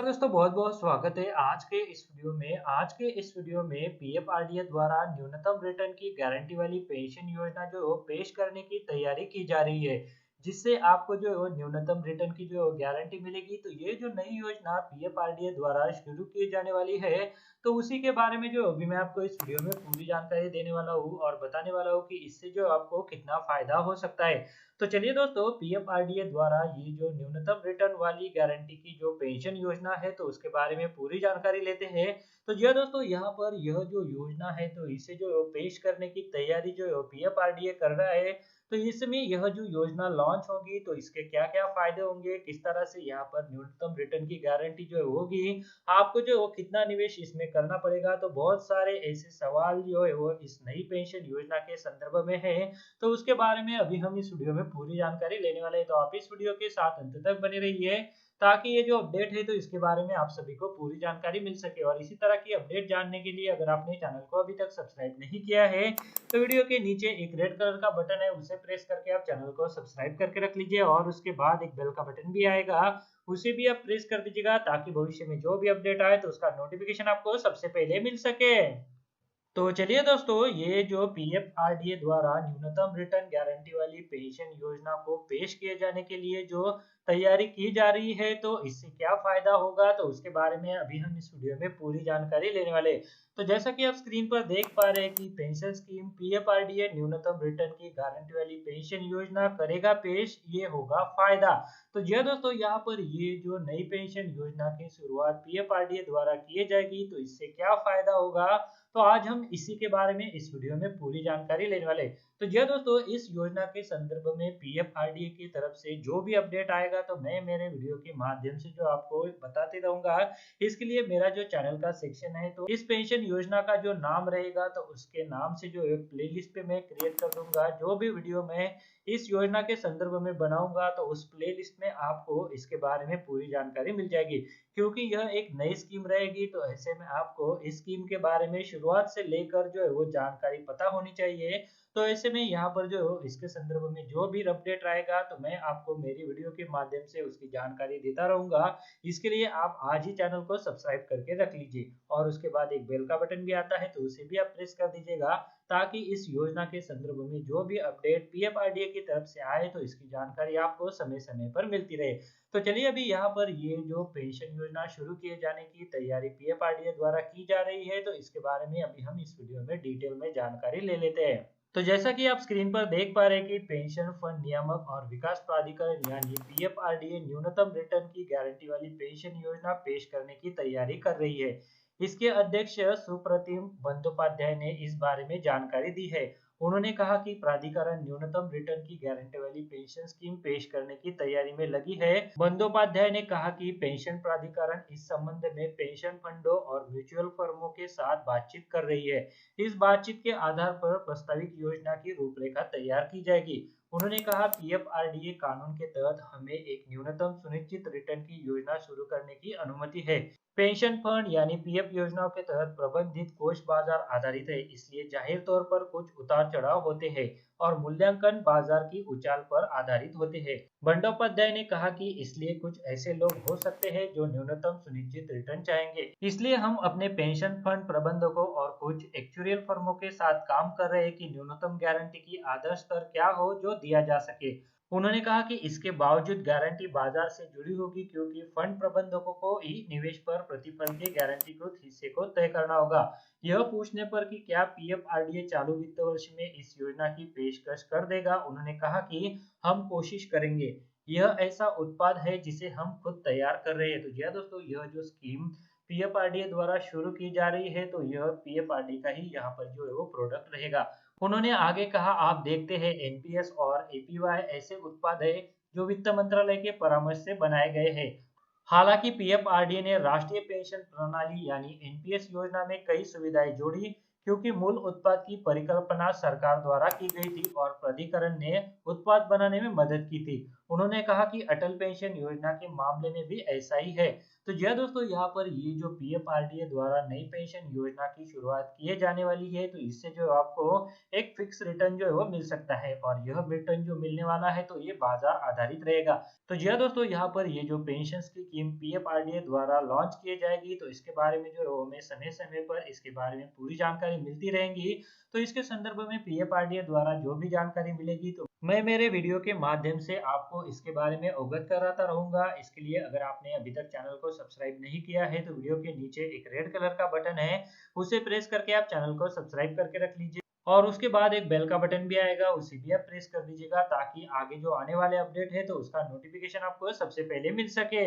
दोस्तों, बहुत बहुत स्वागत है आज के इस वीडियो में पीएफआरडीए द्वारा न्यूनतम रिटर्न की गारंटी वाली पेंशन योजना जो पेश करने की तैयारी की जा रही है, जिससे आपको जो न्यूनतम रिटर्न की जो गारंटी मिलेगी। तो ये जो नई योजना पीएफआरडीए द्वारा शुरू की जाने वाली है, तो उसी के बारे में जो अभी मैं आपको इस वीडियो में पूरी जानकारी देने वाला हूँ और बताने वाला हूँ कि इससे जो आपको कितना फायदा हो सकता है। तो चलिए दोस्तों, पीएफआरडीए द्वारा ये जो न्यूनतम रिटर्न वाली गारंटी की जो पेंशन योजना है, तो उसके बारे में पूरी जानकारी लेते हैं। तो जी हाँ दोस्तों, यहाँ पर यह जो योजना है, तो इसे जो पेश करने की तैयारी जो पीएफआरडीए कर रहा है। तो इसमें यह जो योजना लॉन्च होगी, तो इसके क्या क्या फायदे होंगे, किस तरह से यहाँ पर न्यूनतम रिटर्न की गारंटी जो होगी, आपको जो कितना निवेश इसमें करना पड़ेगा। तो बहुत सारे ऐसे सवाल जो है वो इस नई पेंशन योजना के संदर्भ में है। तो उसके बारे में अभी हम इस वीडियो में पूरी जानकारी लेने वाले हैं। तो आप इस वीडियो के साथ अंत तक बने रहिए, ताकि ये जो अपडेट है, तो इसके बारे में आप सभी को पूरी जानकारी मिल सके। और इसी तरह की अपडेट जानने के लिए अगर आपने चैनल को अभी तक सब्सक्राइब नहीं किया है, तो वीडियो के नीचे एक रेड कलर का बटन है, उसे प्रेस करके आप चैनल को सब्सक्राइब करके रख लीजिए। और उसके बाद एक बेल का बटन भी आएगा, उसे भी आप प्रेस कर दीजिएगा, ताकि भविष्य में जो भी अपडेट आए, तो उसका नोटिफिकेशन आपको सबसे पहले मिल सके। तो चलिए दोस्तों, ये जो पीएफआरडीए द्वारा न्यूनतम रिटर्न गारंटी वाली पेंशन योजना को पेश किए जाने के लिए जो तैयारी की जा रही है, तो इससे क्या फायदा होगा, तो उसके बारे में अभी हम इस वीडियो में पूरी जानकारी लेने वाले हैं। तो जैसा कि आप स्क्रीन पर देख पा रहे हैं कि पेंशन स्कीम पीएफआरडीए न्यूनतम रिटर्न की गारंटी वाली पेंशन योजना करेगा पेश, ये होगा फायदा। तो जी हाँ दोस्तों, यहाँ पर ये जो नई पेंशन योजना की शुरुआत पीएफआरडीए द्वारा की जाएगी, तो इससे क्या फायदा होगा, तो आज हम इसी के बारे में इस वीडियो में पूरी जानकारी लेने वाले हैं। तो जी हाँ दोस्तों, इस योजना के संदर्भ में पीएफआरडीए की तरफ से जो भी अपडेट आएगा, तो मैं मेरे वीडियो के माध्यम से जो आपको बताते रहूंगा। इसके लिए मेरा जो चैनल का सेक्शन है, तो इस पेंशन योजना का जो नाम रहेगा, तो उसके नाम से जो एक प्लेलिस्ट पे मैं क्रिएट कर दूंगा। जो भी वीडियो मैं इस योजना के संदर्भ में बनाऊंगा, तो उस प्लेलिस्ट में आपको इसके बारे में पूरी जानकारी मिल जाएगी। क्योंकि यह एक नई स्कीम रहेगी, तो ऐसे में आपको इस स्कीम के बारे में शुरुआत से लेकर जो है वो जानकारी पता होनी चाहिए। तो ऐसे में यहाँ पर जो इसके संदर्भ में जो भी अपडेट रहेगा, तो मैं आपको मेरी वीडियो के माध्यम से उसकी जानकारी देता रहूंगा। इसके लिए आप आज ही चैनल को सब्सक्राइब करके रख लीजिए, और उसके बाद एक बेल का बटन भी आता है, तो उसे भी आप प्रेस कर दीजिएगा, ताकि इस योजना के संदर्भ में जो भी अपडेट पीएफआरडीए की तरफ से आए, तो इसकी जानकारी आपको समय समय पर मिलती रहे। तो चलिए, अभी यहाँ पर ये जो पेंशन योजना शुरू किए जाने की तैयारी पीएफआरडीए द्वारा की जा रही है, तो इसके बारे में अभी हम इस वीडियो में डिटेल में जानकारी ले लेते हैं। तो जैसा कि आप स्क्रीन पर देख पा रहे हैं कि पेंशन फंड नियामक और विकास प्राधिकरण यानी पीएफआरडीए न्यूनतम रिटर्न की गारंटी वाली पेंशन योजना पेश करने की तैयारी कर रही है। इसके अध्यक्ष सुप्रतिम बंदोपाध्याय ने इस बारे में जानकारी दी है। उन्होंने कहा कि प्राधिकरण न्यूनतम रिटर्न की गारंटी वाली पेंशन स्कीम पेश करने की तैयारी में लगी है। बंदोपाध्याय ने कहा कि पेंशन प्राधिकरण इस संबंध में पेंशन फंडों और म्यूचुअल फर्मों के साथ बातचीत कर रही है। इस बातचीत के आधार पर प्रस्तावित योजना की रूपरेखा तैयार की जाएगी। उन्होंने कहा, पीएफआरडीए कानून के तहत हमें एक न्यूनतम सुनिश्चित रिटर्न की योजना शुरू करने की अनुमति है। पेंशन फंड यानी पीएफ योजनाओं के तहत प्रबंधित कोष बाजार आधारित है, इसलिए जाहिर तौर पर कुछ उतार चढ़ाव होते हैं और मूल्यांकन बाजार की उछाल पर आधारित होते हैं। बंदोपाध्याय ने कहा कि इसलिए कुछ ऐसे लोग हो सकते हैं जो न्यूनतम सुनिश्चित रिटर्न चाहेंगे। इसलिए हम अपने पेंशन फंड प्रबंधकों और कुछ एक्चुरियल फर्मों के साथ काम कर रहे हैं कि न्यूनतम गारंटी की आदर्श स्तर क्या हो जो दिया जा सके। उन्होंने कहा कि इसके बावजूद गारंटी बाजार से जुड़ी होगी, क्योंकि फंड प्रबंधकों को ही निवेश पर प्रतिफल के गारंटीकृत हिस्से को तय करना होगा। यह पूछने पर कि क्या पीएफआरडीए चालू वित्त वर्ष में इस योजना की पेशकश कर देगा, उन्होंने कहा कि हम कोशिश करेंगे। यह ऐसा उत्पाद है जिसे हम खुद तैयार कर रहे हैं। तो यह दोस्तों, यह जो स्कीम पीएफआरडीए द्वारा शुरू की जा रही है, तो यह पीएफआरडीए का ही यहाँ पर जो है वो प्रोडक्ट रहेगा। उन्होंने आगे कहा, आप देखते हैं एनपीएस और एपीवाई ऐसे उत्पाद है जो वित्त मंत्रालय के परामर्श से बनाए गए हैं। हालांकि पीएफआरडीए ने राष्ट्रीय पेंशन प्रणाली यानी एनपीएस योजना में कई सुविधाएं जोड़ी, क्योंकि मूल उत्पाद की परिकल्पना सरकार द्वारा की गई थी और प्राधिकरण ने उत्पाद बनाने में मदद की थी। उन्होंने कहा कि अटल पेंशन योजना के मामले में भी ऐसा ही है। तो जी हाँ दोस्तों, यहाँ पर ये जो पीएफआरडीए द्वारा नई पेंशन योजना की शुरुआत किए जाने वाली है, तो इससे जो आपको एक फिक्स रिटर्न जो है वो मिल सकता है, और यह रिटर्न जो मिलने वाला है तो ये बाजार आधारित रहेगा। तो जी हाँ दोस्तों, यहाँ पर ये जो पेंशन की स्कीम पीएफआरडीए द्वारा लॉन्च किए जाएगी, तो इसके बारे में जो है वो हमें समय समय पर इसके बारे में पूरी जानकारी मिलती रहेंगी। तो इसके संदर्भ में पीएफआरडीए द्वारा जो भी जानकारी मिलेगी, तो मैं मेरे वीडियो के माध्यम से आपको इसके बारे में अवगत कराता रहूंगा। इसके लिए अगर आपने अभी तक चैनल को सब्सक्राइब नहीं किया है, तो वीडियो के नीचे एक रेड कलर का बटन है, उसे प्रेस करके आप चैनल को सब्सक्राइब करके रख लीजिए। और उसके बाद एक बेल का बटन भी आएगा, उसे भी आप प्रेस कर दीजिएगा, ताकि आगे जो आने वाले अपडेट है तो उसका नोटिफिकेशन आपको सबसे पहले मिल सके।